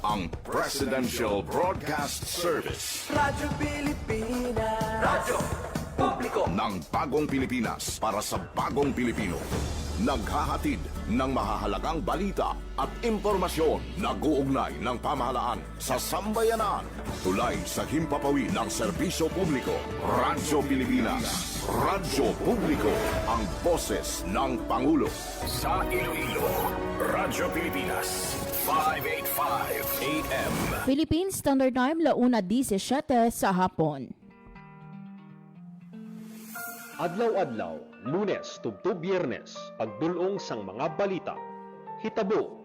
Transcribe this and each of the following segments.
ang Presidential Broadcast Service Radyo Pilipinas. Radyo Publiko ng Bagong Pilipinas para sa Bagong Pilipino. Naghahatid ng mahahalagang balita at impormasyon na guugnay ng pamahalaan sa sambayanan. Tulay sa himpapawid ng serbisyo publiko. Radyo Pilipinas. Radyo Publiko. Ang boses ng Pangulo. Sa Iloilo, Radyo Pilipinas, 585 AM. Philippine Standard Time, 1:17 sa hapon. Adlaw-adlaw, Lunes tubto Biyernes, pagdulong sang mga balita, hitabo,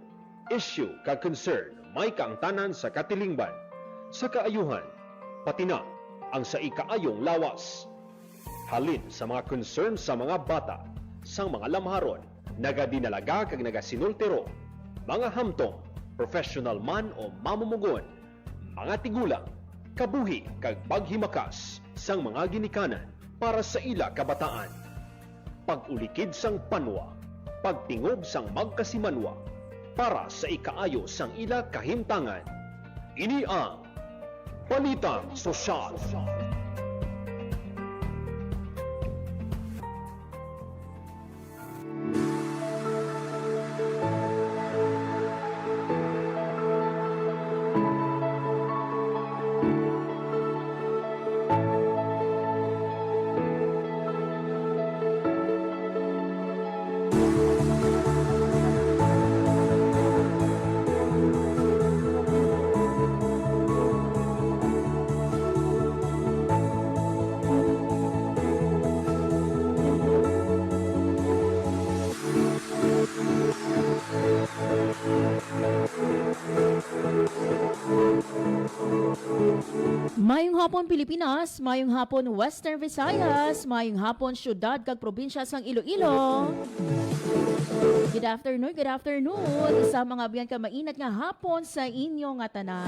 issue kag concern, may kaangtanan sa katilingban, sa kaayuhan, pati na ang sa ikaayong lawas. Halin sa mga concern sa mga bata, sang mga lamharon, nagadinalaga kag nagasinultiro, mga hamtong, professional man o mamumugon, mga tigulang, kabuhi kag paghimakas sang mga ginikanan para sa ila kabataan. Pag-ulikid sang panwa, pagtingob sang magkasimanwa, para sa ikaayo sang ila kahimtangan. Ini ang Balitang Sosyal. Mayong hapon Pilipinas, mayong hapon Western Visayas, mayong hapon syudad kag probinsya sang Iloilo. Good afternoon sa mga biyan ka mainat nga hapon sa inyo nga tanan.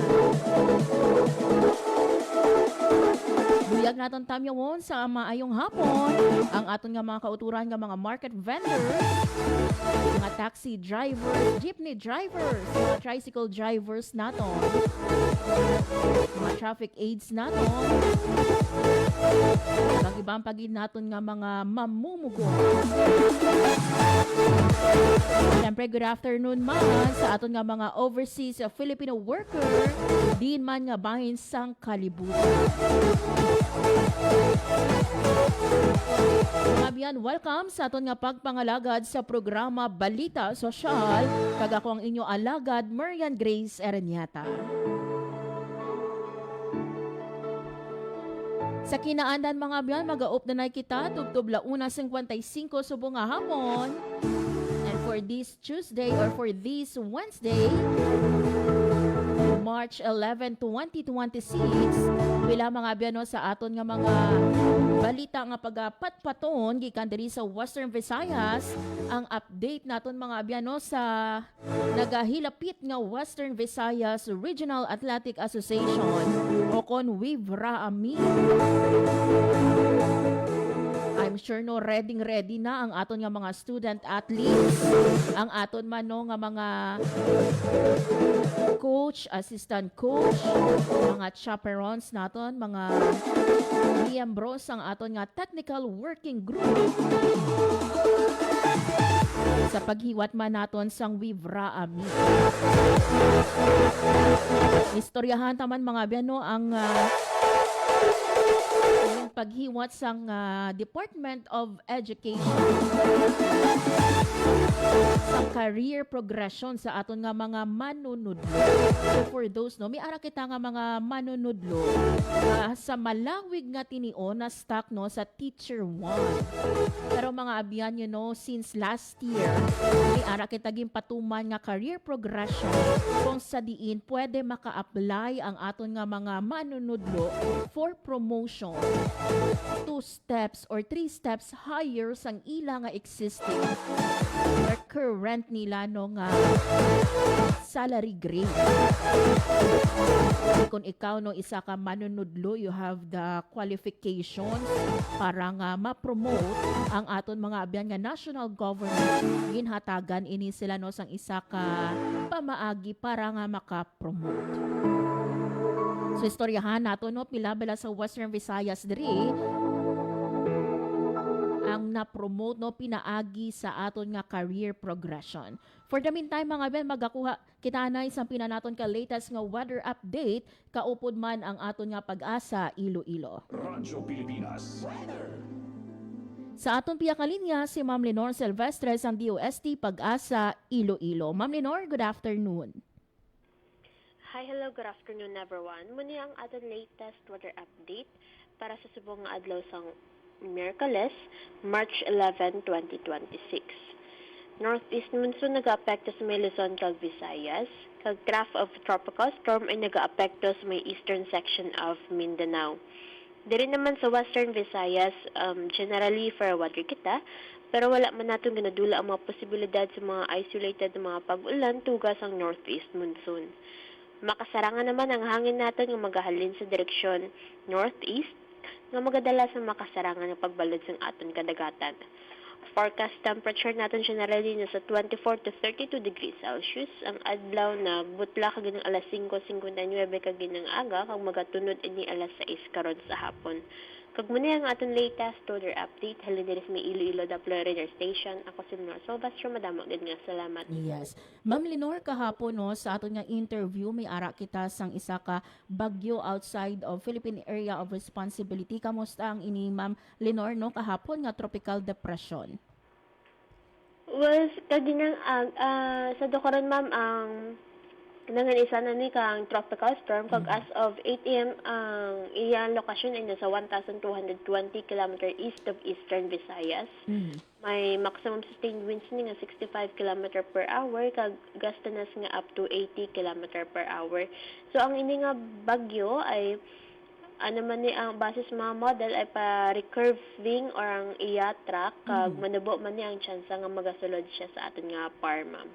Buyag naton tamyawon sa maayong hapon ang aton nga mga kauturan nga mga market vendors, mga taxi drivers, jeepney drivers, mga tricycle drivers naton, mga traffic aids naton, pag-ibang pagid naton nga mga mamumugo. Siyempre, good afternoon man sa aton nga mga overseas Filipino worker, din man nga bahin sang kalibutan. Mga biyan, welcome sa aton nga pagpangalagad sa programa Balita Sosyal. Kag ako ang inyo alagad, Marian Grace Ereniata. Sa kinaandan mga biyan, mag-aop na kita, tubtub 1:55 subong nga hapon. And for this Tuesday or for this Wednesday, March 11, 2026, wala mga biyano sa aton nga mga balita nga pagpatpaton gikan diri sa Western Visayas. Ang update naton mga biyano sa nagahilapit nga Western Visayas Regional Athletic Association o kon WIVRA-AMI. I'm sure no ready na ang aton nga mga student athletes, ang aton man no nga mga coach, assistant coach, mga chaperones naton, mga miyembros ang aton nga technical working group sa paghiwat man naton sang WIVRA-AMI. Istoryahan taman mga biyano ang paghiwat sang Department of Education sa career progression sa aton nga mga manunudlo. So for those no, may ara kita nga mga manunudlo sa malawig nga tinion na stock no sa Teacher 1. Pero mga abyan you know, since last year, may ara kita gin patuman nga career progression kung sa diin pwede maka-apply ang aton nga mga manunudlo for promotion 2 steps or 3 steps higher sang ila nga existing or current nila no nga salary grade. Kung ikaw no isa ka manunudlo, you have the qualifications para nga ma-promote ang aton mga abyan nga national government. Ginhatagan ini sila no sang isa ka pamaagi para nga maka-promote. So istoryahan nato no pila bala sa Western Visayas diri ang na-promote no pinaagi sa aton nga career progression. For the meantime mga ben magakuha kita na isang pinanaton ka latest nga weather update kaupod man ang aton nga pag-asa Iloilo. Radyo Pilipinas. Sa aton piyakalinya si Ma'am Lenore Silvestre ang DOST Pag-asa Iloilo. Ma'am Lenore, good afternoon. Hi, hello, good afternoon everyone. Muna ang ating latest weather update para sa subong nga adlaw sang Miyerkules, March 11, 2026. Northeast monsoon nag-aapekto sa may Luzon kag Visayas. Kag trough of tropical storm ay nag-aapekto sa may eastern section of Mindanao. Diri naman sa Western Visayas, generally fair weather kita, pero wala man natin ganadula ang mga posibilidad sa mga isolated na mga pag-ulan tugas ang Northeast monsoon. Makasarangan naman ang hangin natin ng magahalin sa direksyon northeast nga magadala sa makasarangan ng pagbalod sa aton kadagatan. Forecast temperature natin generally nasa 24 to 32 degrees Celsius. Ang adlaw na butla kag ng alas 5:59 kag ng aga kag magatunod ini alas 6 karon sa hapon. Kag muna ang aton latest weather update halin diri sa may Iloilo Doppler Radar Station. Ako si Lenore Silvestre, madamo gid nga salamat. Yes. Ma'am Lenore, kahapon no, sa aton nga interview, may ara kita sang isa ka bagyo outside of Philippine Area of Responsibility. Kamusta ang ini Ma'am Lenore no, kahapon nga tropical depression? Well, kaginang sa dokoron ma'am ang nangan isa na ni kang tropical storm kag as of 8 AM ang iyang lokasyon ay nasa 1,220 km east of Eastern Visayas. May maximum sustained winds ni nga 65 km per hour kag gastanas nga up to 80 km per hour. So ang ini nga bagyo ay ano man ni ang basis mga model ay pa recurving or ang iya track kag manabo man ni ang chance nga magasulod siya sa aton nga farm ma'am.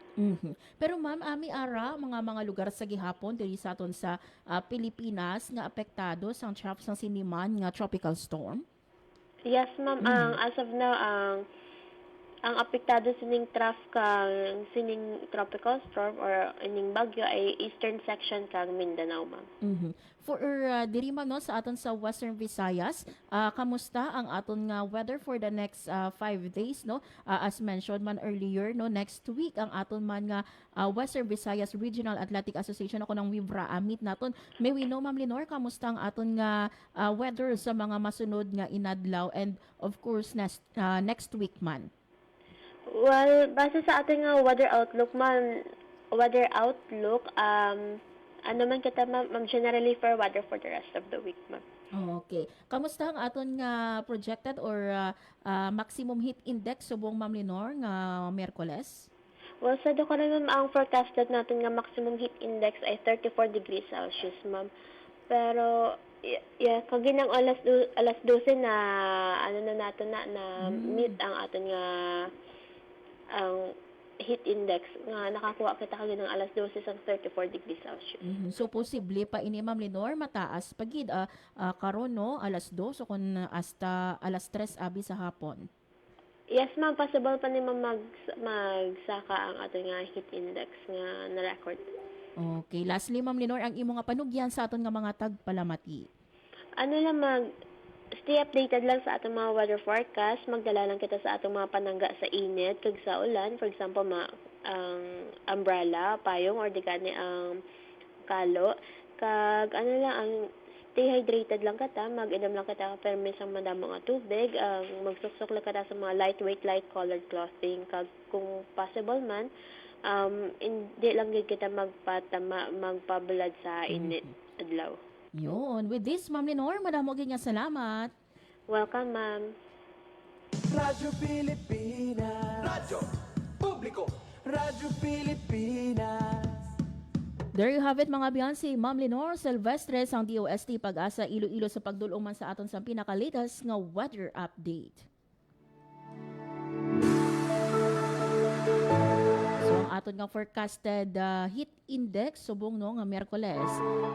Pero ma'am, ami ara mga lugar sa gihapon diri sa aton sa Pilipinas nga apektado sang trough sang siniman nga tropical storm? Yes ma'am, ang as of now ang apektado sining trough kang sining tropical storm or ining bagyo ay eastern section kang Mindanao ma'am. For diri ma'am no, sa aton sa Western Visayas, kamusta ang aton nga weather for the next 5 days no? As mentioned man earlier no, next week ang aton man nga Western Visayas Regional Athletic Association ako nang Wibra meet naton. May we know Ma'am Lenore, kamusta ang aton nga weather sa mga masunod nga inadlaw and of course next week man? Well, base sa ating weather outlook man, ano man kita ma'am, generally for weather for the rest of the week ma'am. Okay. Kamusta ang aton nga projected or maximum heat index subong Ma'am Lenore nga Miyerkules? Well, sa dokoron ma'am, ang forecasted natin nga maximum heat index ay 34 degrees Celsius ma'am. Pero kaginang alas 12 na ano na nato na meet ang aton nga ang heat index nga nakakuha kita kaginang alas 12 sang 34 degrees Celsius. So posible pa ini Ma'am Lenore mataas pagid karon no alas 2 so kun hasta alas 3 abi sa hapon. Yes ma'am, possible pa ni magsaka ang aton nga heat index nga na-record. Okay, lastly Ma'am Lenore, ang imo nga panugyan sa aton nga mga tagpalamati. Ano lang stay updated lang sa atong mga weather forecast. Magdala lang kita sa atong mga panangga sa init kag sa ulan. For example, ang umbrella, payong, or di gani ang kalo. Kag ano lang, ang stay hydrated lang kita. Mag-inom lang kita permis ang madamo nga tubig. Magsuksok lang kita sa mga lightweight, light-colored clothing. Kag kung possible man, hindi lang gid kita magpabalad sa init adlaw. Yun. With this, Ma'am Lenore, madamo gyud nga salamat. Welcome, ma'am. Radyo Pilipinas. Radyo Publiko. Radyo Pilipinas. There you have it mga biyan, si Ma'am Lenore Silvestre ang DOST Pag-asa Iloilo sa pagdulong man sa aton sa pinaka-latest nga weather update. So ang aton nga forecasted heat index subong no nga Miyerkules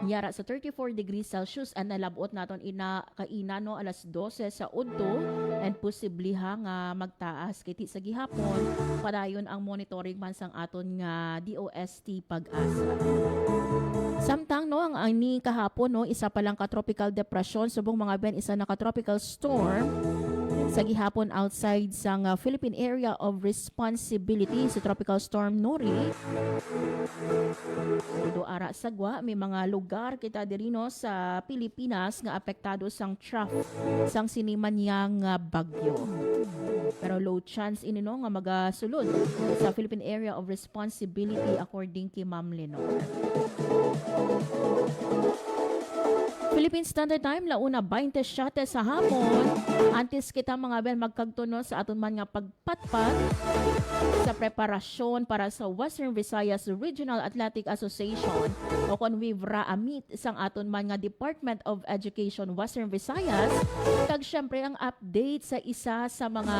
yara sa 34 degrees Celsius and nalabot naton kaina no alas 12 sa udto and posible nga magtaas kiti sa gihapon padayon ang monitoring man sang aton nga DOST Pag-asa. Samtang no ang ani kahapon no isa pa lang ka tropical depression subong mga ben isa na ka tropical storm sa gihapon outside sa Philippine Area of Responsibility sa Tropical Storm Nori. Do ara sagwa may mga lugar kita diri no sa Pilipinas nga apektado sang trough sang sinimanyang bagyo. Pero low chance ini no nga magasulod sa Philippine Area of Responsibility according kay Ma'am Lenore. Philippine Standard Time launa 27 sa hapon. Antes kita mga ben magkagtuno sa aton man nga pagpatpat sa preparasyon para sa Western Visayas Regional Athletic Association o kon Wivra Amit sang aton man nga Department of Education Western Visayas kag syempre ang update sa isa sa mga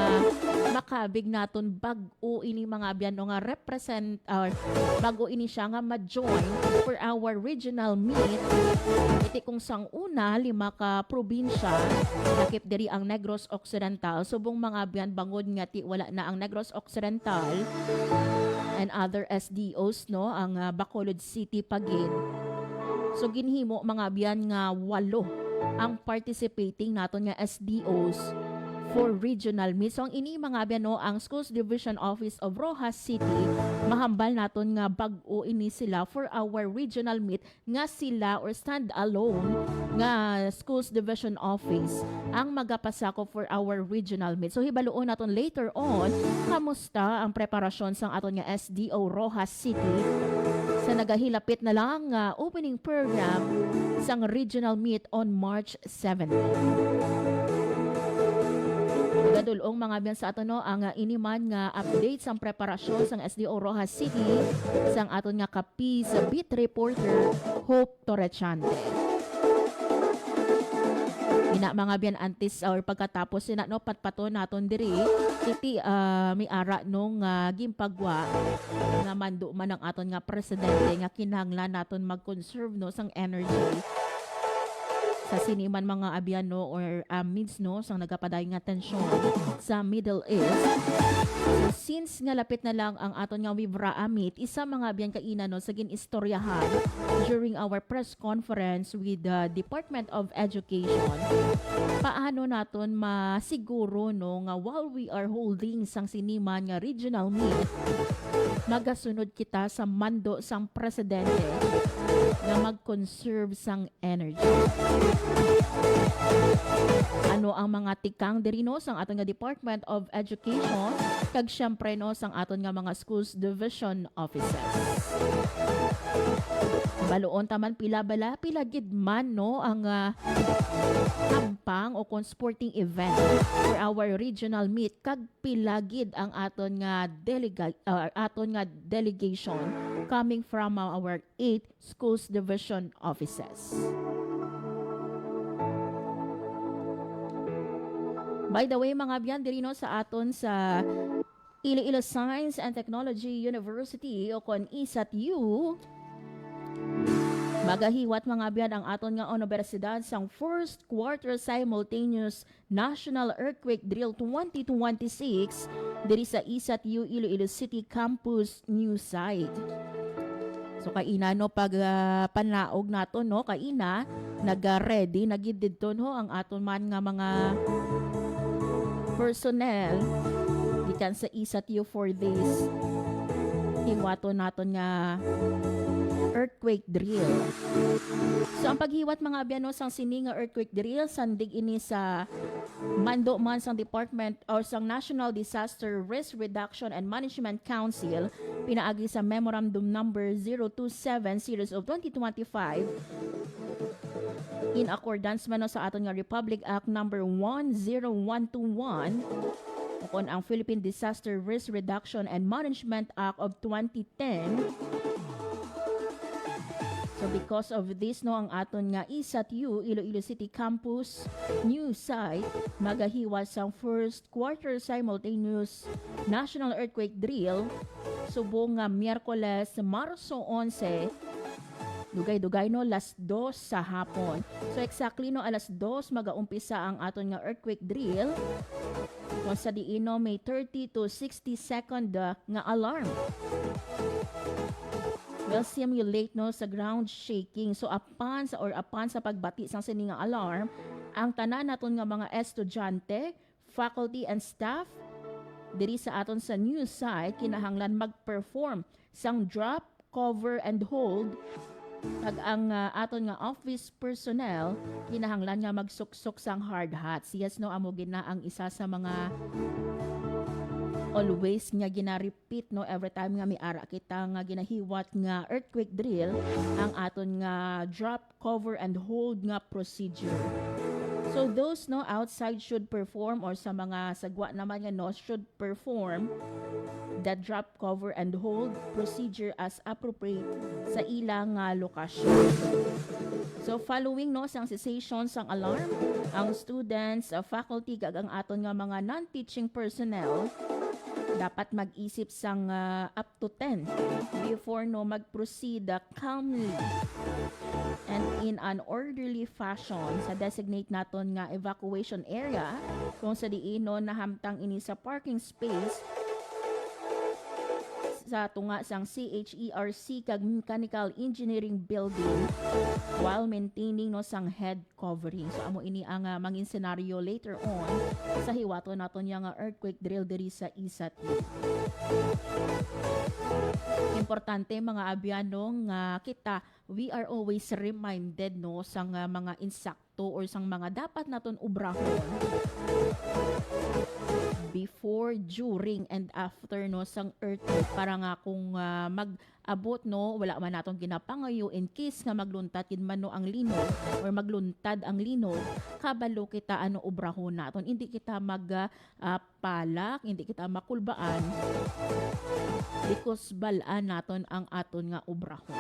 makabig naton bag-o ini mga biyan nga represent or bago ini siya nga ma-join for our regional meet. Iti kung sang una 5 ka probinsya nakip diri ang Negros Occidental subong mga biyan bangod nga ti wala na ang Negros Occidental and other SDOs no ang Bacolod City Pagid. So ginhimo mga biyan nga 8 ang participating naton nga SDOs for regional meet. So ang ini mga biyan no ang Schools Division Office of Rojas City mahambal naton nga bag-o ini sila for our regional meet nga sila or stand alone nga Schools Division Office ang magapasako for our regional meet. So hibaluon naton later on kamusta ang preparasyon sang aton nga SDO Rojas City sa nagahilapit na lang opening program sang regional meet on March 7. Gadulong mga biyan sa aton no ang iniman nga update sang preparasyon sang SDO Rojas City sang aton nga kapi sa beat reporter Hope Torrechante. Ina mga biyan antes or pagkatapos sina no patpaton naton diri iti may ara nung gimpagwa nga mando man ang aton nga presidente nga kinahanglan naton mag-conserve no sang energy sa siniman mga abyan no or means no sang nagapaday nga tensyon sa Middle East. So, since nga lapit na lang ang aton nga Wivra Amit, isa mga abyan kaina no sa ginistoryahan during our press conference with the Department of Education. Paano naton masiguro no nga while we are holding sang siniman nga regional meet, magasunod kita sa mando sang presidente nga mag-conserve sang energy. Ano ang mga tikang diri no sang aton nga Department of Education kag syempre no sang aton nga mga schools division offices. Baluon taman pila gid man no ang kampang o sporting event for our regional meet kag pila gid ang aton nga delegation coming from our 8 schools division offices. By the way, mga biyan, diri no sa aton sa Iloilo Science and Technology University o kon ISAT-U, magahiwat mga biyan ang aton nga universidad sang first quarter simultaneous National Earthquake Drill 2026 diri sa ISAT-U Iloilo City Campus new site. So kaina no pag panaog nato no kaina naga-ready nagid didto no ang aton man nga mga personnel gikan sa ISAT-U for this hiwato naton nga earthquake drill. So ang paghiwat mga abyan sang sini nga earthquake drill sandig ini sa mando man sang Department or sang National Disaster Risk Reduction and Management Council pinaagi sa Memorandum Number 027 Series of 2025 in accordance man sa aton nga Republic Act Number 10121 o kon ang Philippine Disaster Risk Reduction and Management Act of 2010 So because of this no ang aton nga ISAT-U Iloilo City Campus new site magahiwas ang first quarter simultaneous national earthquake drill subong nga Miyerkules Marso 11 dugay-dugay no alas 2 sa hapon. So exactly no alas 2 magaumpisa ang aton nga earthquake drill. Kung sa diin no may 30 to 60 second nga alarm. Will simulate no sa ground shaking. So apan sa pagbati sang sini nga alarm, ang tanan naton nga mga estudyante, faculty and staff diri sa aton sa new site kinahanglan mag-perform sang drop, cover and hold. Pag ang aton nga office personnel kinahanglan nga magsuksok sang hard hats. Yes no amo gina ang isa sa mga always nga gina-repeat no every time nga may ara kita nga ginahiwat nga earthquake drill ang aton nga drop, cover and hold nga procedure. So those no outside should perform or sa mga sagwa naman nga no should perform the drop, cover and hold procedure as appropriate sa ilang lokasyon. So following no sang cessation sang alarm, ang students, faculty kag ang aton nga mga non-teaching personnel dapat mag-isip sang up to 10 before no mag-proceed calmly and in an orderly fashion sa designate naton nga evacuation area kung sa diin no nahamtang ini sa parking space sa tunga sang CHERC kag Mechanical Engineering Building while maintaining no sang head covering. So amo ini ang mangin scenario later on sa hiwato naton nga earthquake drill diri sa ISAT-U. Importante mga abyanong kita we are always reminded no sang mga insakto or sang mga dapat naton ubrahon before, during and after no sang earthquake para nga kung mag-abot no wala man natong ginapangayo in case nga magluntad kin man no ang linog or magluntad ang linog kabalo kita ano ubrahon naton hindi kita palak hindi kita makulbaan because balaan naton ang aton nga ubrahon.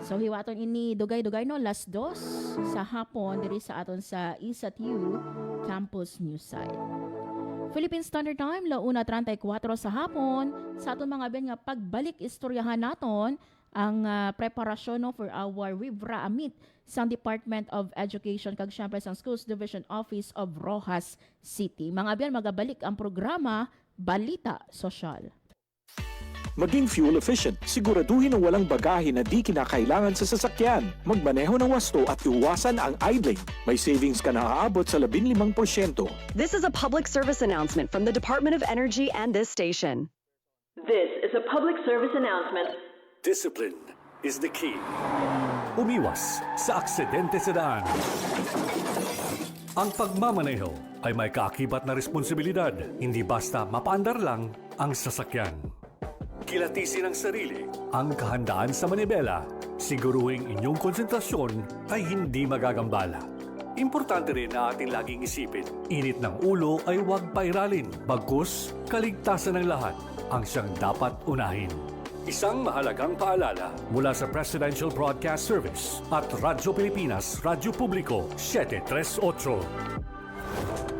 So hiwaton ini dugay-dugay no alas 2 sa hapon diri sa aton sa ISAT-U Campus News Site. Philippine Standard Time launa 34 sa hapon sa aton mga ben nga pagbalik istoryahan naton ang preparasyon no for our Wibra Amit sa Department of Education kag syempre sa Schools Division Office of Rojas City. Mga ben magabalik ang programa Balita Sosyal. Maging fuel efficient, siguraduhin ang walang bagahe na di kinakailangan sa sasakyan. Magmaneho ng wasto at iwasan ang idling. May savings ka na aabot sa 15%. This is a public service announcement from the Department of Energy and this station. This is a public service announcement. Discipline is the key. Umiwas sa aksidente sa daan. Ang pagmamaneho ay may kaakibat na responsibilidad. Hindi basta mapaandar lang ang sasakyan. Kilatisin ang sarili, ang kahandaan sa manibela. Siguruhing inyong konsentrasyon ay hindi magagambala. Importante rin na ating laging isipin, init ng ulo ay huwag pairalin. Bagkus, kaligtasan ng lahat ang siyang dapat unahin. Isang mahalagang paalala mula sa Presidential Broadcast Service at Radyo Pilipinas, Radyo Publiko, 738.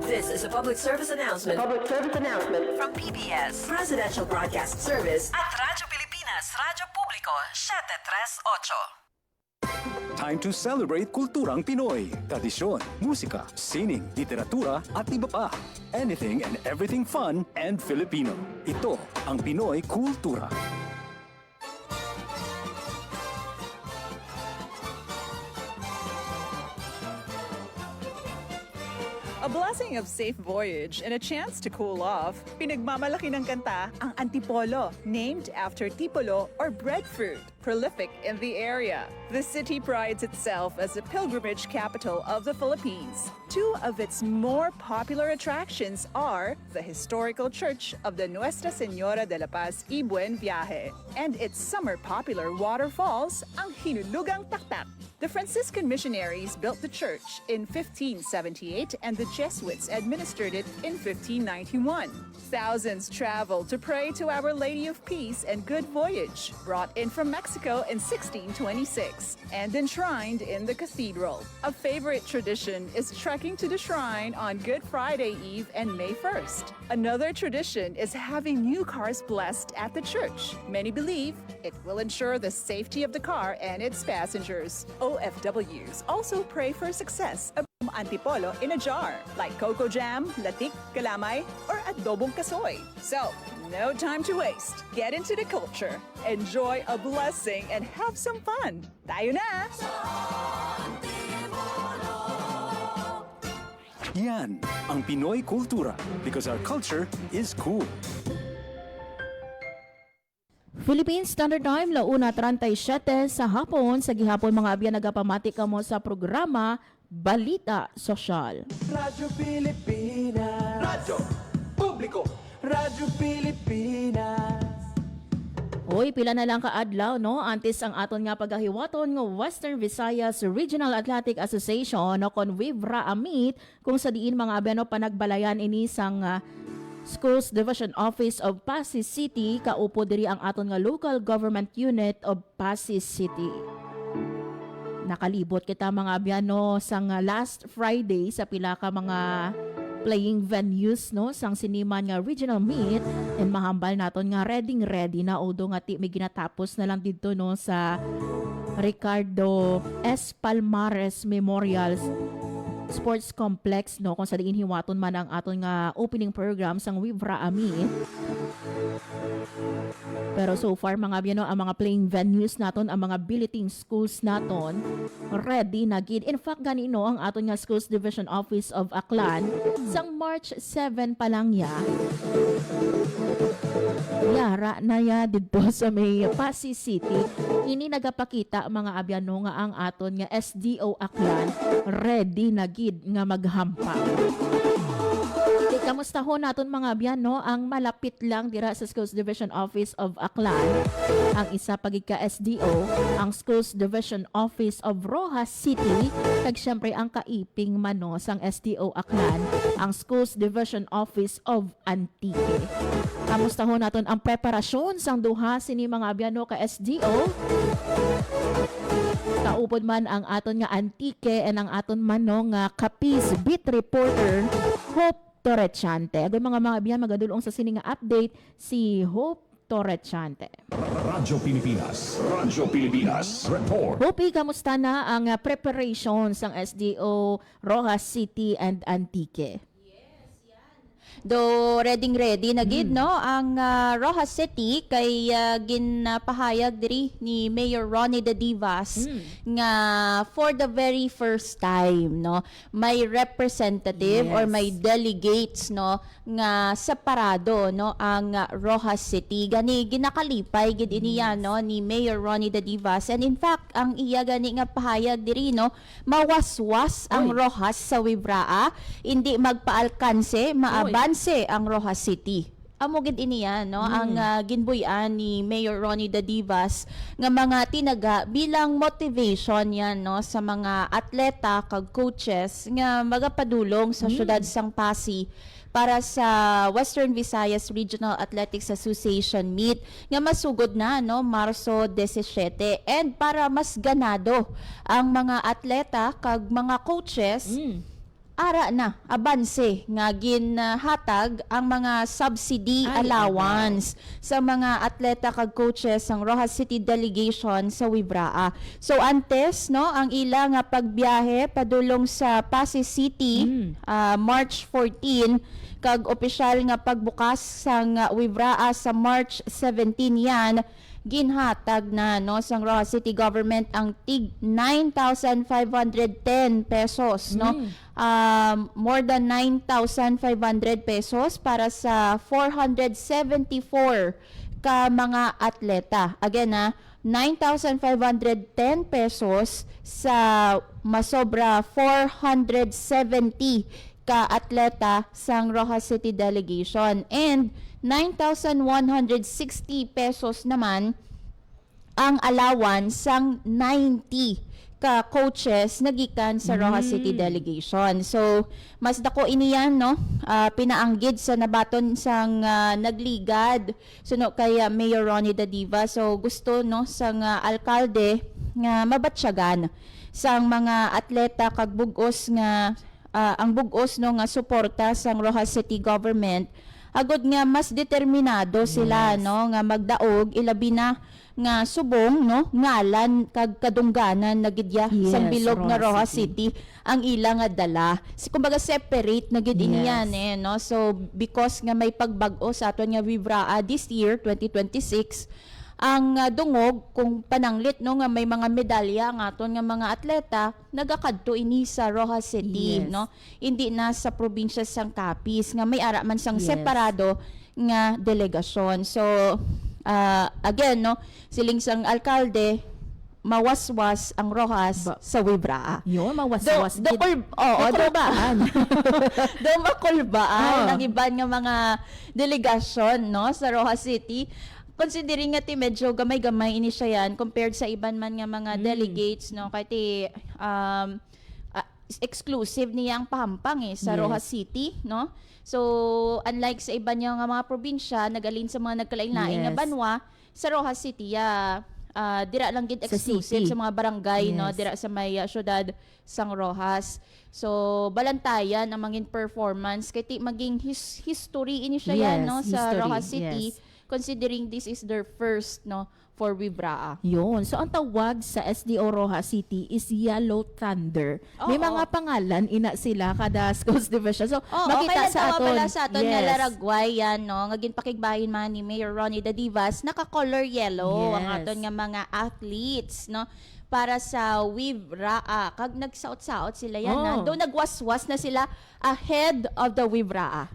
This is a public service announcement. Public service announcement From PBS, Presidential Broadcast Service at Radyo Pilipinas, Radyo Publiko, 738. Time to celebrate kulturang Pinoy. Tradisyon, musika, sining, literatura at iba pa. Anything and everything fun and Filipino. Ito ang Pinoy Kultura. A blessing of safe voyage and a chance to cool off. Pinagmamalaki ng kanta ang Antipolo, named after tipolo or breadfruit, prolific in the area. The city prides itself as the pilgrimage capital of the Philippines. Two of its more popular attractions are the historical church of the Nuestra Señora de la Paz y Buen Viaje and its summer popular waterfalls, ang Hinulugang Taktak. The Franciscan missionaries built the church in 1578 and the Jesuits administered it in 1591. Thousands traveled to pray to Our Lady of Peace and Good Voyage, brought in from Mexico in 1626 and enshrined in the cathedral. A favorite tradition is trekking to the shrine on Good Friday Eve and May 1st. Another tradition is having new cars blessed at the church. Many believe it will ensure the safety of the car and its passengers. OFWs also pray for success of antipolo in a jar, like cocoa jam, latik, kalamay, or adobong kasoy. So, no time to waste. Get into the culture, enjoy a blessing, and have some fun. Tayo na! Yan ang Pinoy kultura because our culture is cool. Philippine Standard Time, 1:37 sa hapon. Sa gihapon mga abyan nagapamati kamo sa programa Balita Sosyal. Radyo Pilipinas. Radyo Publiko. Radyo Pilipinas. Hoy, pila na lang kaadlaw, no? Antes ang aton nga pagahiwaton ng Western Visayas Regional Athletic Association no kon Wivra Amit kung sa diin mga abyan panagbalayan ini sang Schools Division Office of Pasig City, kaupo diri ang aton nga Local Government Unit of Pasig City. Nakalibot kita mga abyano sang last Friday sa pila ka mga playing venues no sang siniman nga regional meet and mahambal naton nga ready na although nga may ginatapos na lang dito no sa Ricardo S. Palmares Memorial Sports Complex no kung sa diin hiwaton man ang aton nga opening program sang Wivra Ami. Pero so far mga biyano ang mga playing venues naton, ang mga billeting schools naton ready na gid. In fact ganino ang aton nga Schools Division Office of Aklan sang March 7 pa lang ya. Yara na ya dito sa may Pasig City. Ini nagapakita mga abyano nga ang aton nga SDO Aklan ready na gid nga maghampa. Kamusta ho naton mga abyano ang malapit lang dira sa Schools Division Office of Aklan, ang isa pagig ka SDO, ang Schools Division Office of Rojas City, kag syempre ang kaiping mano sang SDO Aklan, ang Schools Division Office of Antique. Kamusta ho naton ang preparasyon sang duha sini mga abyano ka SDO? Kaupod man ang aton nga Antique and ang aton manong nga Capiz Beat Reporter Hope Torrechante. Agay mga abyan magadulong sa sini nga update si Hope Torrechante. Radyo Pilipinas. Radyo Pilipinas. Report. Hope, kamusta na ang preparation sang SDO Rojas City and Antique? Do ready na gid no ang Rojas City kay ginpahayag diri ni Mayor Ronnie De Divas nga for the very first time no may representative or may delegates no nga separado no ang Rojas City gani ginakalipay gid iniya no ni Mayor Ronnie De Divas, and in fact ang iya gani nga pahayag diri no mawaswas ang Rojas sa Wibraa, hindi magpaalkanse maabanse ang Rojas City. Amo gid iniya no ang ginbuy-an ni Mayor Ronnie De Divas nga mga tinaga bilang motivation yan no sa mga atleta kag coaches nga magapadulong sa syudad sang Pasig para sa Western Visayas Regional Athletics Association meet nga masugod na no Marso 17, and para mas ganado ang mga atleta kag mga coaches ara na abanse nga ginhatag ang mga subsidy allowance sa mga atleta kag coaches sang Rojas City delegation sa Wibraa. So antes no ang ila nga pagbiyahe padulong sa Pasig City March 14 kag opisyal nga pagbukas sang Wibraa sa March 17 yan, ginhatag na no sang Rojas City government ang tig 9,510 pesos no. More than 9,500 pesos para sa 474 ka mga atleta. Again 9,510 pesos sa masobra 470 ka atleta sang Rojas City delegation, and 9,160 pesos naman ang allowance sang 90 ka coaches nagikan sa Rojas City delegation. So mas dako iniyan no, pinaanggid sa nabaton sang nagligad suno kay Mayor Ronnie Da Diva. So gusto no sang alkalde nga mabatsyagan sang mga atleta kag bugos nga ang bugos no nga suporta sang Rojas City government agud nga mas determinado sila no nga magdaog ilabi na nga subong no ngalan kag kadungganan na gidya sa bilog nga Rojas City ang ila nga dala. Kumbaga separate na gid iniyan no. So because nga may pagbag-o sa aton nga Vibraa this year 2026 ang dungog kung pananglit no nga may mga medalya nga aton nga mga atleta nagakadto ini sa Rojas City no. Hindi na sa probinsya sang Capiz nga may ara man sang separado nga delegasyon. So again no, siling sang alkalde mawaswas ang Rojas sa Vibraa. Yun, mawaswas. Makulbaan. Do makulbaan ang iban nga mga delegasyon no sa Rojas City. Considering nga ti medyo gamay-gamay ini siya yan compared sa iban man nga mga delegates no kay ti exclusive niya ang pahampang sa Rojas City no. So unlike sa iba niya nga mga probinsya nagalin sa mga nagkalain-lain nga banwa sa Rojas City dira lang gid exclusive sa mga barangay no dira sa may syudad sang Rojas. So balantayan ang mangin performance kay ti maging history ini siya yan no sa Rojas City considering this is their first no for Vibraa. Yun. So, ang tawag sa SDO Rojas City is Yellow Thunder. May mga pangalan, ina sila kada Schools Division. So, makita sa aton. Sa aton nga Laragway yan, no? Ngagin pakigbahin man ni Mayor Ronnie Da Divas, naka-color yellow ang aton nga mga athletes, no? Para sa Vibraa. Kag nagsaot-saot sila yan na. Doon nagwaswas na sila ahead of the Vibraa.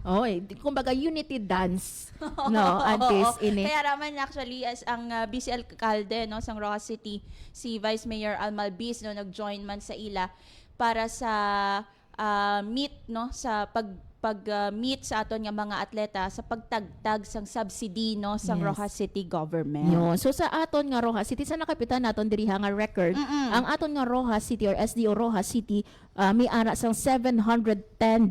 Kumbaga unity dance. No, antes ini. Kaya raman actually as ang vice alcalde no sang Rojas City si Vice Mayor Almalbis no nag-join man sa ila para sa meet no sa pag-meet sa aton nga mga atleta sa pagtagtag sang subsidy no sang Rojas City government. Yun. So sa aton nga Rojas City sa nakapitan naton diri nga record, ang aton nga Rojas City or SDO Rojas City may ara sang 710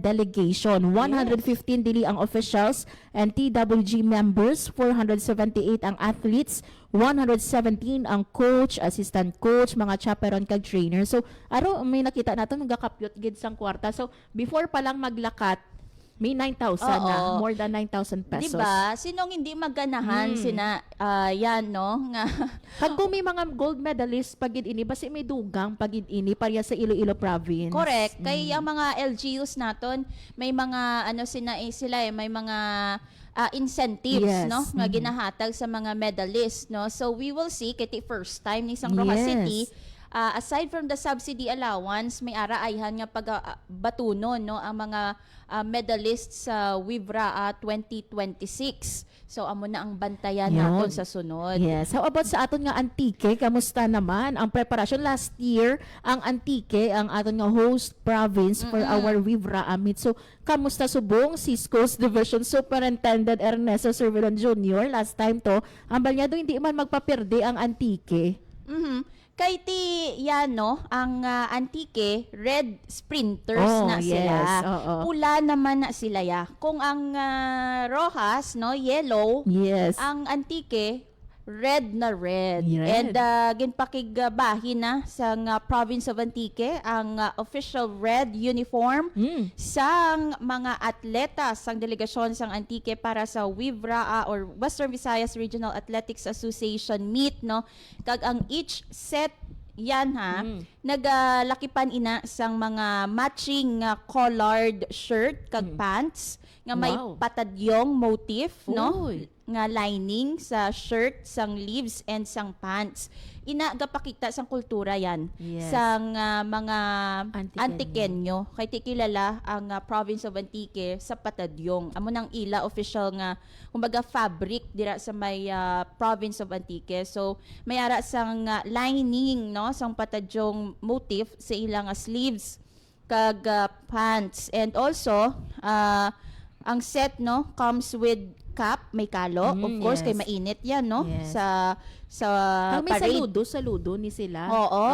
delegation, 115 dili ang officials and TWG members, 478 ang athletes, 117 ang coach, assistant coach, mga chaperon kag trainer. So aro may nakita naton magakapyot gid sang kwarta. So before pa lang maglakat may 9,000 na, more than 9,000 pesos. Diba? Sinong hindi maganahan sina yan no nga kag kung may mga gold medalists pagid ini basi may dugang pagid ini pareha sa Iloilo province. Correct. Kay ang mga LGUs naton may mga ano sila may mga incentives no nga ginahatag sa mga medalists no. So we will see kay first time ni sang Rojas City aside from the subsidy allowance may ara ayhan nga pagbatunon no ang mga medalists sa Vibraa 2026. So amo na ang bantayan naton sa sunod. Yes. How about sa aton nga Antique? Kamusta naman ang preparation last year? Ang Antique ang aton nga host province for our Vibraa meet. So kamusta subong si Schools Division Superintendent Ernesto Servilon Jr. last time to ang balyado hindi man magpaperde ang Antique. Kay ti yan no, ang Antique red sprinters na sila. Pula naman na sila ya. Kung ang Rojas no, yellow, ang Antique red na red. And ginpakigbahin na sa province of Antique ang official red uniform sang mga atleta sang delegasyon sang Antique para sa Vibraa or Western Visayas Regional Athletics Association meet no. Kag ang each set yan naglakipan ina sang mga matching collared shirt kag pants nga may patadyong motif no nga lining sa shirt sang leaves and sang pants. Ina gapakita sang kultura yan sang mga Antiqueño. Kay ti kilala ang province of Antique sa patadyong. Amo nang ila official nga kumbaga fabric dira sa may province of Antique. So may ara sang lining no sang patadyong motif sa ilang sleeves kag pants. And also ang set no comes with cap, may kalo. Of course, yes. kay mainit yan, no? Yes. Sa Kang may parade. saludo ni sila. Oo,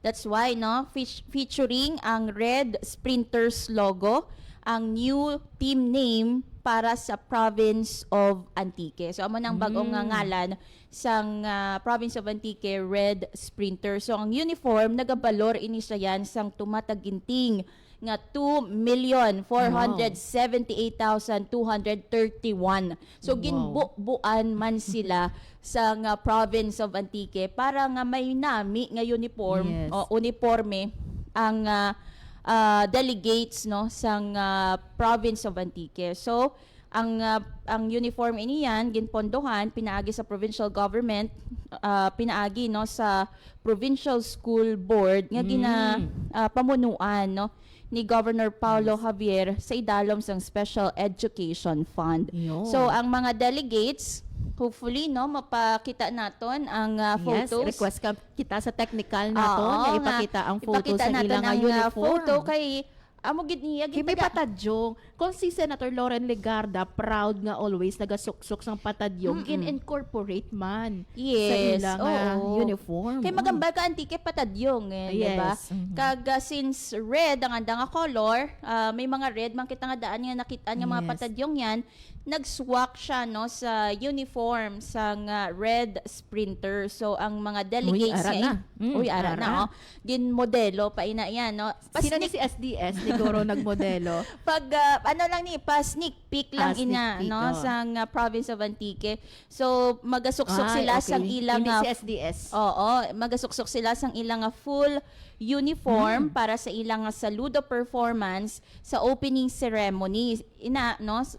that's why, no? Featuring ang Red Sprinters logo, ang new team name para sa province of Antique. So, amo nang bagong nga ngalan sang province of Antique, Red Sprinters. So, ang uniform, nagabalor ini siya yan sang tumataginting nga 2,478,231. So ginbubuan man sila sa nga province of Antique para nga may nami nga uniform o uniforme ang delegates no sang province of Antique. So ang uniform iniyan ginpondohan pinaagi sa provincial government, pinaagi no sa provincial school board nga pamunuan no ni Governor Paulo Javier sa idalom sang Special Education Fund. So ang mga delegates hopefully no mapakita naton ang photos. Request kita sa technical naton nga ipakita ang photos sa ilang uniform. Photo kay amo gid niya may patadyong. Kung si Senator Loren Legarda proud nga always nagasuksok sang patadyong gin-incorporate man sa ilang uniform. Kay magambal ka Antique patadyong di ba? Kag since red ang anda nga color, may mga red man kita nga daan nga nakita nga mga patadyong yan, nag-swak siya no sa uniform sang Red Sprinter. So ang mga delegates ara na gin modelo pa ina yan no. Sino ni si SDS siguro nagmodelo. Pag ano lang ni pa sneak peek lang no sang province of Antique. So magasuksok sila sang ilang si SDS. magasuksok sila sang ilang full uniform para sa ilang saludo performance sa opening ceremony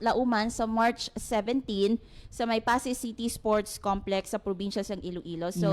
lauman sa March 17 sa may Pasay City Sports Complex sa probinsya sang Iloilo. So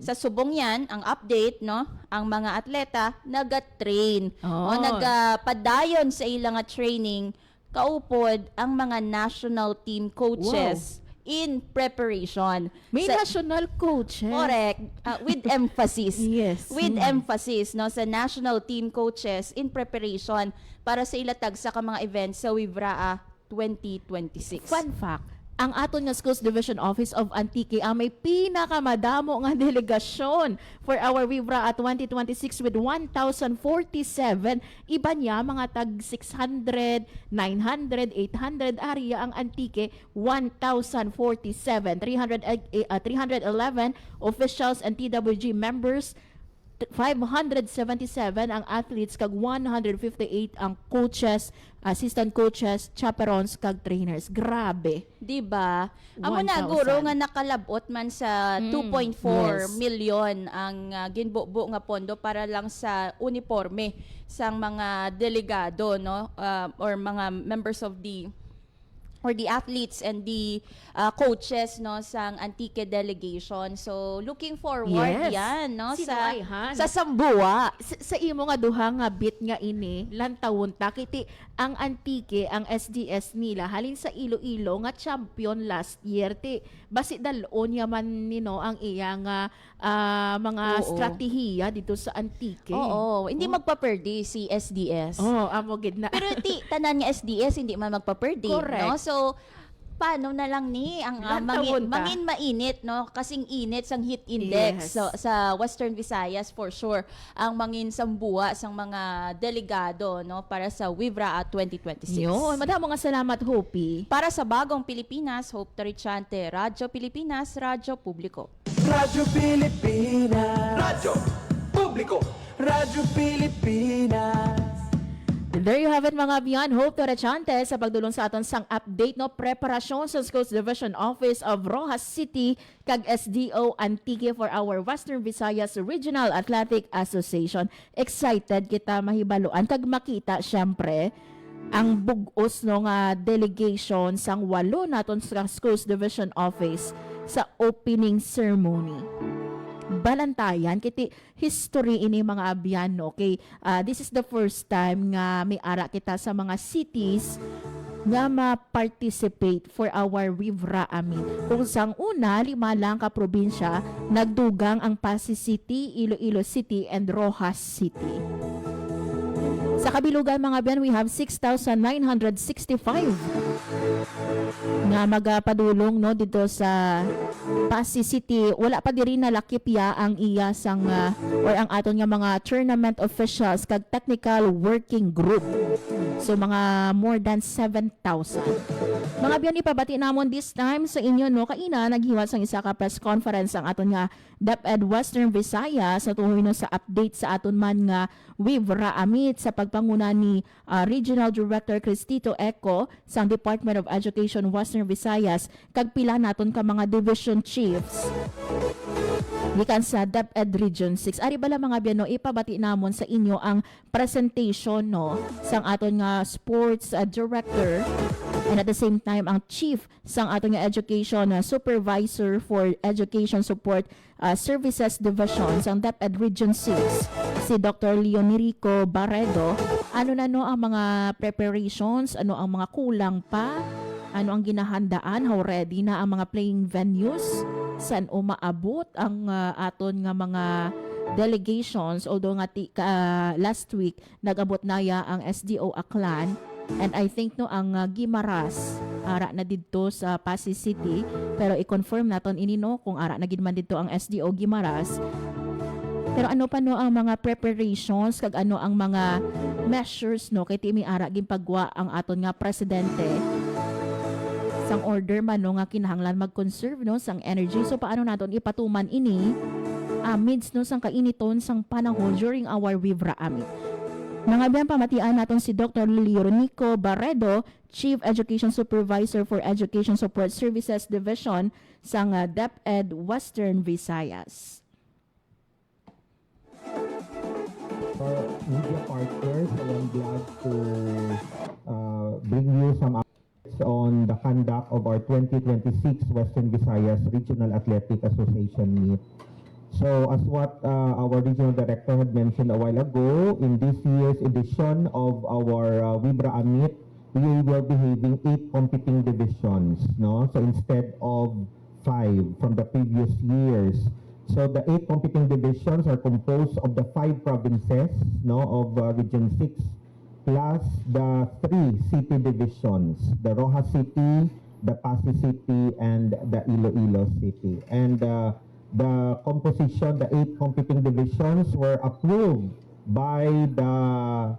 sa subong yan ang update no, ang mga atleta naga-train o nagpadayon sa ilang training kaupod ang mga national team coaches in preparation. May national coaches. Correct. With emphasis. Yes. With emphasis no sa national team coaches in preparation para sa ilatag sa mga events sa Wivraa 2026. Fun fact, ang aton nga Schools Division Office of Antique ang may pinakamadamo nga delegasyon for our Wivraa 2026 with 1,047. Iba niya mga tag 600, 900, 800 area ang Antique 1,047. 311 officials and TWG members, 577 ang athletes kag 158 ang coaches, assistant coaches, chaperones kag trainers. Grabe, di ba? Amo na guro nga nakalabot man sa 2.4 million ang ginbubo nga pondo para lang sa uniforme sang mga delegado no or mga members of the athletes and the coaches no sang Antique delegation. So looking forward yan no sa Sambua. Sa imo nga duha nga bit nga ini lantawon ta kiti ang Antique ang SDS nila halin sa Iloilo nga champion last year ti basi dalon yaman nino ang iya nga mga strategiya dito sa Antique. Hindi magpaperdi si SDS. Amo gid na. Pero tanan nga SDS hindi man magpaperdi no. So paano na lang ni ang mangin mainit no kasing init sang heat index so, sa Western Visayas for sure ang mangin Sambua sang mga delegado no para sa Wivraa 2026. Madamo nga salamat Hopi. Para sa Bagong Pilipinas, Hope Torichante, Radyo Pilipinas, Radyo Publiko. Radyo Pilipinas. Radyo Publiko. Radyo Pilipinas. There you have it mga biyan. Hope Torechante sa pagdulong sa aton sang update no preparasyon sa Schools Division Office of Rojas City kag SDO Antique for our Western Visayas Regional Athletic Association. Excited kita mahibaluan kag makita syempre ang bugos no nga delegation sang 8 naton sa Schools Division Office sa opening ceremony. Balantayan kiti history ini mga abyan no. Okay, this is the first time nga may ara kita sa mga cities nga ma-participate for our Wivraa Meet. Kung sang una, 5 lang ka probinsya nagdugang ang Pasay City, Iloilo City and Rojas City. Sa kabilugan mga abyan, we have 6,965 nga magapadulong no dito sa Pasig City. Wala pa diri na lakipya ang iya sang or ang aton nga mga tournament officials kag technical working group. So mga more than 7,000. Mga biyan ipabati namon this time sa inyo no kaina naghiwat sang isa ka press conference ang aton nga DepEd Western Visayas sa tuhoy no sa update sa aton man nga Wivra Amit sa pagpanguna ni Regional Director Cristito Eco sang Department of Education Western Visayas kag pila naton ka mga division chiefs gikan sa DepEd Region 6. Ari bala mga biyan no ipabati namon sa inyo ang presentation no sang aton nga sports director and at the same time ang chief sang aton nga education supervisor for education support services division sang DepEd Region 6 si Dr. Leonirico Barredo. Ano na no ang mga preparations, ano ang mga kulang pa, ano ang ginahandaan, how ready na ang mga playing venues, saan umaabot ang aton nga mga delegations, although nga last week nag-abot na ya ang SDO Aklan and I think no ang Gimaras ara na didto sa Pasig City, pero i-confirm naton ini no kung ara na gid man didto ang SDO Gimaras. Pero ano pa no ang mga preparations kag ano ang mga measures no kay timi ara gimpagwa ang aton nga presidente sang order man no nga kinahanglan mag-conserve no sang energy. So paano naton ipatuman ini amidst no sang kainiton sang panahon during our Wivra Amit. Mga biyan pamatian naton si Dr. Leonirico Barredo, Chief Education Supervisor for Education Support Services Division sang DepEd Western Visayas. For media partners, I am glad to bring you some updates on the conduct of our 2026 Western Visayas Regional Athletic Association meet. So as what our regional director had mentioned a while ago, in this year's edition of our Wivra Amit, we will be having 8 competing divisions, no? So instead of 5 from the previous years. So the 8 competing divisions are composed of the 5 provinces, no, of Region 6, plus the 3 city divisions, the Rojas City, the Pasig City, and the Iloilo City. And the composition, the 8 competing divisions were approved by the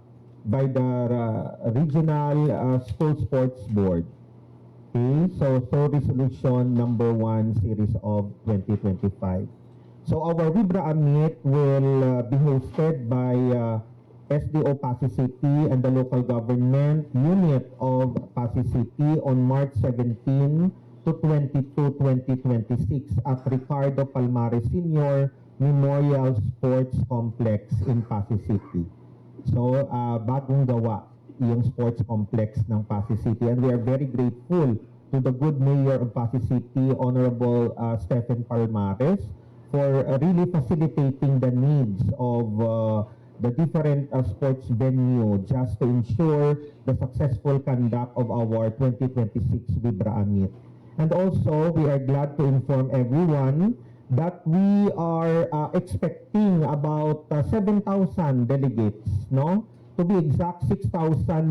Regional School Sports Board. Okay, so resolution number 1 series of 2025. So our Wivra Amit will be hosted by SDO Pasig City and the local government unit of Pasig City on March 17 to 22, 2026 at Ricardo Palmares Sr. Memorial Sports Complex in Pasig City. So bagong gawa yung sports complex ng Pasig City, and we are very grateful to the good mayor of Pasig City, Honorable Stephen Palmares, for really facilitating the needs of the different sports venue just to ensure the successful conduct of our 2026 Wivra Amit. And also, we are glad to inform everyone that we are expecting about 7,000 delegates, no? To be exact, 6,965.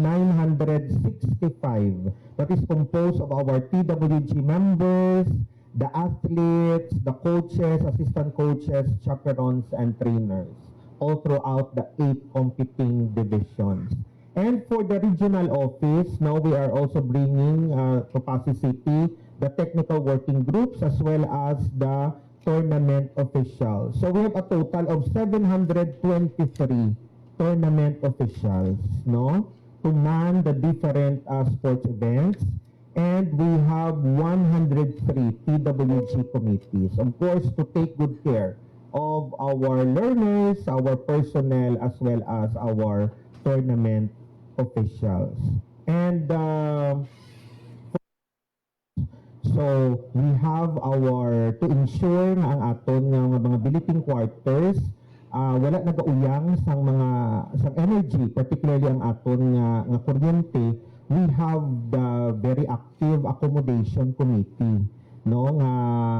That is composed of our TWG members, the athletes, the coaches, assistant coaches, chaperones, and trainers, all throughout the 8 competing divisions. And for the regional office, now we are also bringing to Pasig City the technical working groups as well as the tournament officials. So we have a total of 723 tournament officials, no, to man the different sports events. And we have 103 TWG committees, of course, to take good care of our learners, our personnel, as well as our tournament officials. And so we have to ensure na ang aton nga mga billeting quarters wala nagauyang sang energy, particularly ang aton nga kuryente. We have the very active accommodation committee, no, nga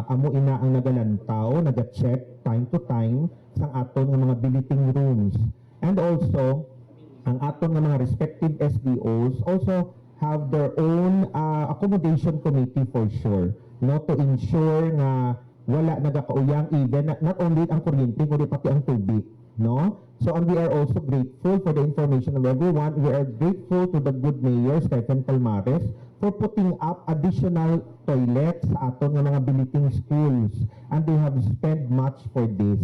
amo ina ang nagalantaw, naga-check time to time sang aton nga mga billeting rooms. And also ang aton nga mga respective SDOs also have their own accommodation committee for sure, no, to ensure nga wala nagakauyang even not only ang kuryente kundi pati ang tubig, no? So and we are also grateful for the information of everyone. We are grateful to the good mayor Stephen Palmares for putting up additional toilets sa aton nga mga biliting schools, and they have spent much for this.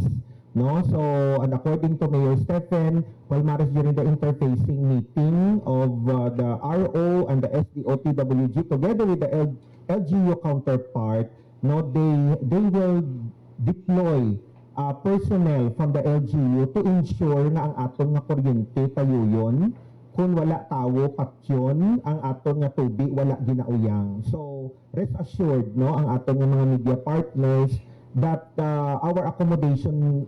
No, so and according to Mayor Stephen Palmares during the interfacing meeting of the RO and the SDOTWG together with the LGU counterpart, no, they will deploy personnel from the LGU to ensure na ang atong nga kuryente tayo yun. Kung wala tawo patyon, ang atong nga tubig wala ginauyang. So rest assured, no, ang atong nga mga media partners that our accommodation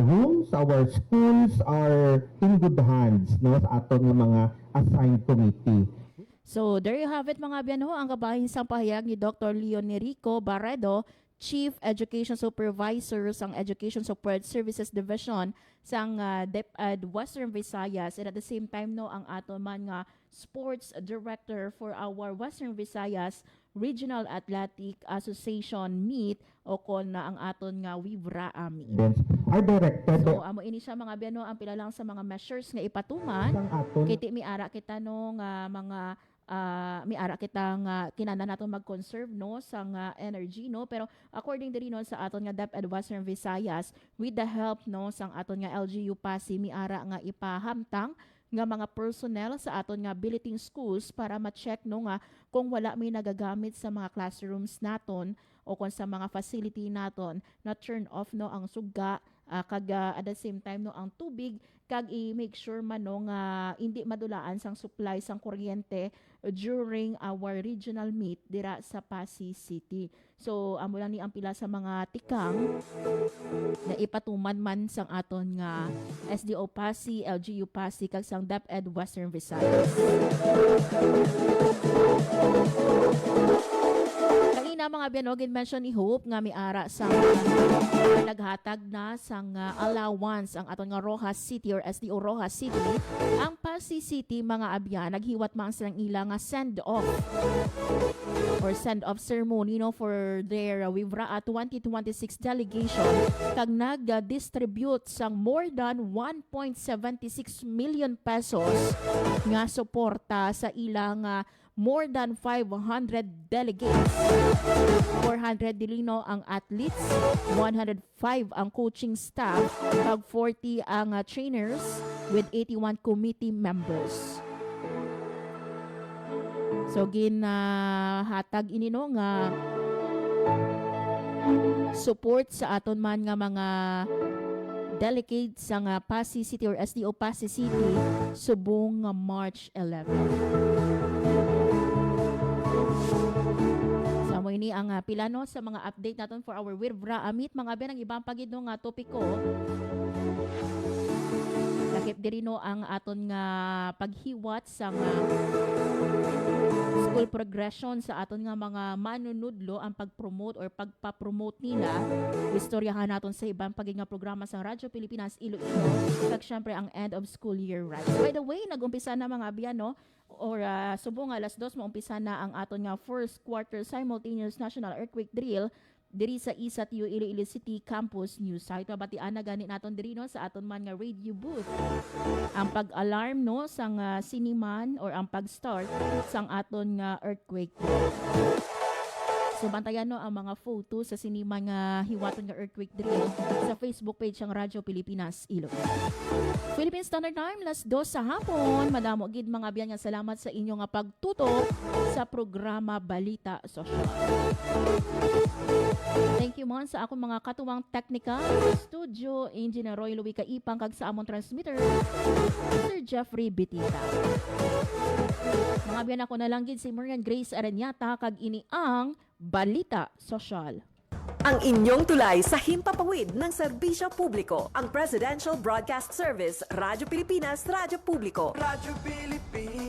rooms, our schools are in good hands, no, sa aton nga mga assigned committee. So there you have it mga biyan ho, ang kabahinsang pahayag ni Dr. Leonerico Barredo, Chief Education Supervisor sang Education Support Services Division sang DepEd Western Visayas, and at the same time no ang aton man nga Sports Director for our Western Visayas Regional Athletic Association meet o kon na ang aton nga Wibra Ami. Are directed. So amo ini siya mga biyan no, ang pila lang sa mga measures nga ipatuman kiti miara kita no nga mga miara kita nga kinahanglan naton mag-conserve no sang energy no, pero according diri no sa aton nga DepEd Western Visayas with the help no sang aton nga LGU Pasig miara nga ipahamtang nga mga personnel sa aton nga biliting schools para ma-check no nga kung wala may nagagamit sa mga classrooms naton o kung sa mga facility naton na turn off no ang suga kag at the same time no ang tubig, kag i-make sure man no nga hindi madulaan sang supply sang kuryente during our regional meet dira sa Pasig City. So amo lang ni ang pila sa mga tikang na ipatuman man sang aton nga SDO Pasig, LGU Pasig kag sang DepEd Western Visayas. Kanina mga biyanogin mention ni Hope nga miara sang naghatag na sang allowance ang aton nga Rojas City or SDO Rojas City. Ang Pasig City mga abyan naghiwat man silang ilang send off or send off ceremony no for their Wibra 2026 delegation, kag nag-distribute sang more than 1.76 million pesos nga suporta sa ilang more than 500 delegates. 400 dilino ang athletes, 105 ang coaching staff, kag 40 ang trainers with 81 committee members. So ginhatag ini no nga support sa aton man nga mga delegates sa nga Pasig City or SDO Pasig City subong March 11. Samo ini ang pilano sa mga update naton for our Wibra Amit mga ben ang ibang pagid no nga topiko. Lakip diri no ang aton nga paghiwat sa nga school progression sa aton nga mga manunudlo ang pag-promote or pagpa-promote nila. Istoryahan naton sa ibang pagig nga programa sa Radyo Pilipinas Iloilo kag syempre ang end of school year rights. By the way, nag-umpisa na mga biyan no or subong alas 2 maumpisa na ang aton nga first quarter simultaneous national earthquake drill diri sa ISATU Iloilo City Campus News Site. Batian na gani naton diri no sa aton man nga radio booth ang pag-alarm no sang siniman or ang pag-start sang aton nga earthquake drill. So bantayan no ang mga photo sa sinima nga hiwaton nga earthquake drill sa Facebook page ng Radyo Pilipinas Iloilo. Philippine Standard Time, alas 2 sa hapon. Madamo gid mga biyan nga salamat sa inyo nga pagtutok sa programa Balita Sosyal. Thank you man sa akong mga katuwang technical, studio engineer Roy Louie Kaipang kag sa among transmitter Sir Jeffrey Bitita. Mga biyan ako na lang gid si Marian Grace Aranyata kag ini ang Balita Sosyal. Ang inyong tulay sa himpapawid ng serbisyo publiko, ang Presidential Broadcast Service, Radyo Pilipinas, Radyo Publiko. Radyo Pilipinas.